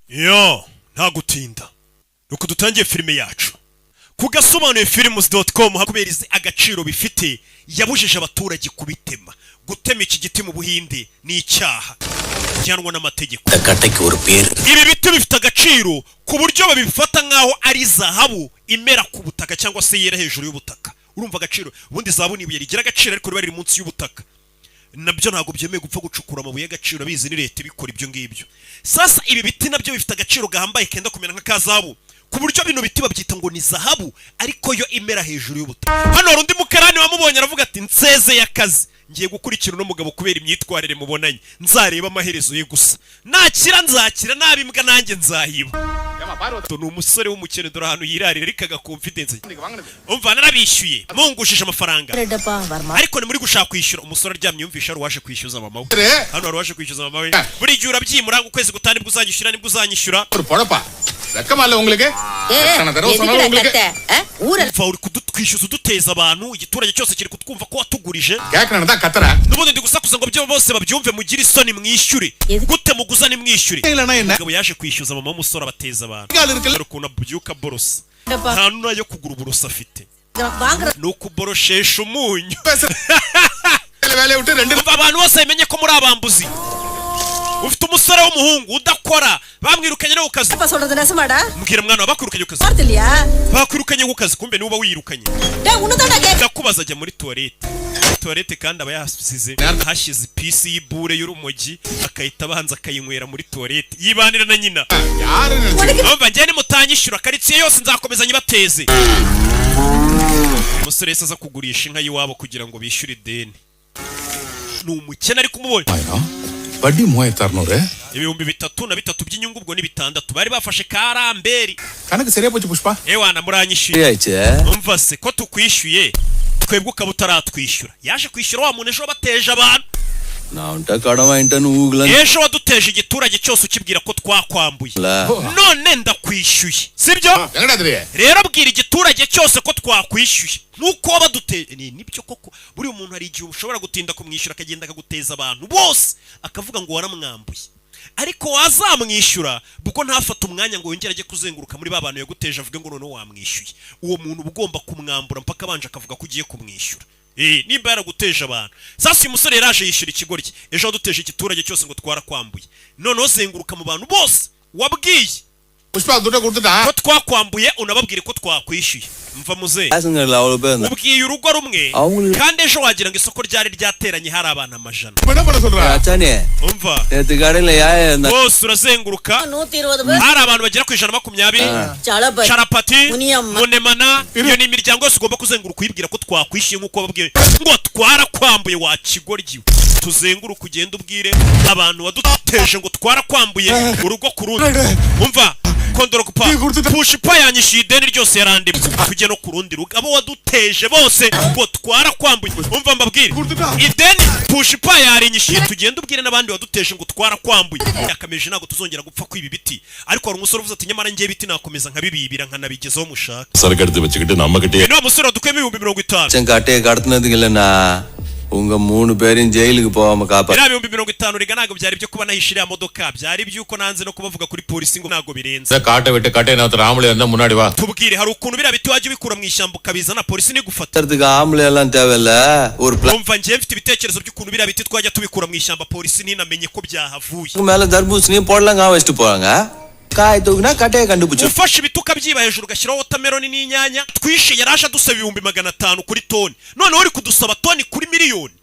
Yo, nta gutinda. Nuko dutangiye filime yacu. Kugasobanuye films.com hakuberize agaciro bifite yabujije abaturage kubitema. Gutema iki giti mu Buhinde ni icyaha cyanwa n'amategeko. Ibi biti bifite agaciro ku buryo babifata nkaho ari zahabu imera ku butaka cyangwa se yera hejuru y'ubutaka. Urumva agaciro ubundi zahabu ni ibuye rigira agaciro ariko riba riri munsi y'ubutaka. Nabyo ntago byemeye gupfa gucukura amabuye y'agaciro bizi ni leta bikora ibyo ngibyo. Sasa ibi biti nabyo bifite agaciro gahambaye kenda kumera nka kazahabu ku buryo bino biti babyita ngo ni zahabu ariko yo imera hejuru y'ubutaka. Hano hari undi mukarani wamubonye aravuga ati nseze y'akazi ngiye gukurikira no mugabo kubera imyitwarire mubonanye nzareba amaherezo ye gusa nakira nzakira nabimbwa nanjye nzahiba. To ni umusore w'umukene dore ahantu yirarira rikaga confidence. Umva narabishyuye mungushije amafaranga ariko ni muri gushaka kwishyura. Umusore aryamye yumvisha ari waje kwishyuza mama we. Hano ari waje kwishyuza mama we. Buri gihe urabyimura ukwezi gutani bwo uzanyishyura nibwo uzanyishyura. Rakamala உங்களுக்கு umva uri kudutwishyuza uduteza abantu igiturage cyose kiri kutwumva ko watugurije yakanada katara nubundi ndi gusakuza ngo byo bose babyumve mugira isoni mwishyure gute muguza ni mwishyure. Ngabo yaje kwishyuza mama w'umusore abateza abantu ukuntu abyuka borosa nta nayo kugura uburosa afite nuko boroshesha umunyu. Abantu bose bamenye ko muri abambuzi ufite umusore w'umuhungu udakora bamwirukanye no ukazi mbwira mwana bakwirukanye ukazi bakwirukanye ukazi kumbe niba wirukanye ndakubaza ajya muri toilette kandi aba yasize hashize pisi y'ibure y'urumogi akahita abanza akayinywera muri toilette yibanira na nyina. Umva njye nimutanyishyura karitsiye yose nzakomeza nyibateze. Umusore yese aza kugurisha inka y'iwabo kugira ngo bishyure ideni ni umukene ariko umubonye Badi muhaye tarnore ibihumbi 3 by'inyungu ubwo ni 6 bari bafashe karamberi kanaka seriye pochi pushpa ewana muranyishyuye umva se ko tukwishyuye twebwe ukabutaratwishyura yaje kwishyura wa muntu ejo bateje abantu ejo waduteje igiturage cyose ukibwira ko twakwambuye none ndakwishyuye sibyo rero bwira igiturage cyose ko twakwishyuye nuko wabaduteje nibyo koko buri umuntu hari igihe ushobora gutinda kumwishyura akagenda akaguteza abantu bose akavuga ngo waramwambuye ariko wazamwishyura buko ntafata umwanya ngo yongere ajye kuzenguruka muri babantu yaguteje avuge ngo none wamwishyuye uwo muntu ugomba kumwambura mpaka abanje akavuga ko ugiye kumwishyura. Nimba yaraguteje abantu sasa uyu musore yaraje yishyura ikigoryi ejo waduteje igiturage cyose ngo twarakwambuye none uzenguruka mu bantu bose wabwiye ko twakwambuye unababwire ko twakwishyuye. Mva muze ubwiye urugo rumwe kandi ejo wagira ngo isoko ryari ryateranye hari abantu amajana. Umva bose urazenguruka hari abantu bagera ku 120 Charapati Munemana iyo ni imiryango yose ugomba kuzenguruka uyibwira ko twakwishyuye nk'uko babwiye ngo twarakwambuye wa kigoryi. Tuzenguruka ugenda ubwire abantu waduteje ngo twarakwambuye urugo ku rundi. Umva kondoro kupa pushipa yanyishyuye ideni ryose yarandimwe tujye no ku rundi rugo abo waduteje bose ngo twarakwambuye. Umva mbabwire ideni pushipa yarinyishyuye tugenda ubwire n'abandi waduteje ngo twarakwambuye yakameje ntago tuzongera gupfa kwibi biti ariko hari umusore uvuze ati nyamara ngiye biti nakomeza nkabibibira nkanabigezaho mushaka sargarte bachikite namakite no musore dukeme 50 cengate gartnadingilana unga 3 பேரும் ஜெயிலுக்கு போகாம காப்பா 50 riga nago byari byo kuba nahishiriya modoka byari byuko nanze no kubavuga kuri polisi ngo nago birenze kaate wete kate na ramule anda munadi wa tubwire hari ukuntu bira biti waje bikura mu ishyamba kabiza na polisi ni gufata amule elan tevela umva ngiye mfite ibitekerezo by'ukuntu bira biti twajya tubikura mu ishyamba polisi ni namenye ko byahavuye mala darbus ni podlanga west poranga kai dogna kate kandubucho ufashe ibituka byiba hejuru gashyiraho watermelon n'inyanya twishe yarasha dusaba 500 kuri toni none uri kudusaba toni kuri miliyoni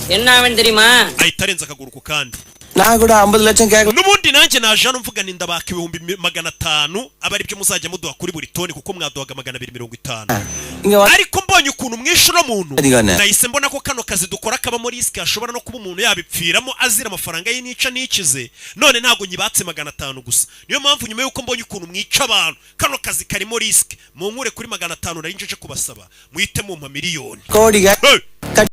ennaven theriyuma ayitarenza akaguruko kandi naguda 50 லட்சம் கேக்க nubundi nanjye naje hano mvuga ninda baka 500 abari byo muzajya muduha kuri buri toni kuko mwaduhaga 250 ariko mbonye ukuntu mwishura muntu nahise mbona ko kano kazi dukora kaba muri risk ashobora no kuba umuntu yabipfiramo azira amafaranga y'inica n'ikize none ntago nyibatse 500 gusa niyo mpamvu nyuma yuko mbonye ukuntu mwica abantu kano kazi karimo risk mu nkure kuri 500 narinjeje kubasaba muhite mu miliyoni kodi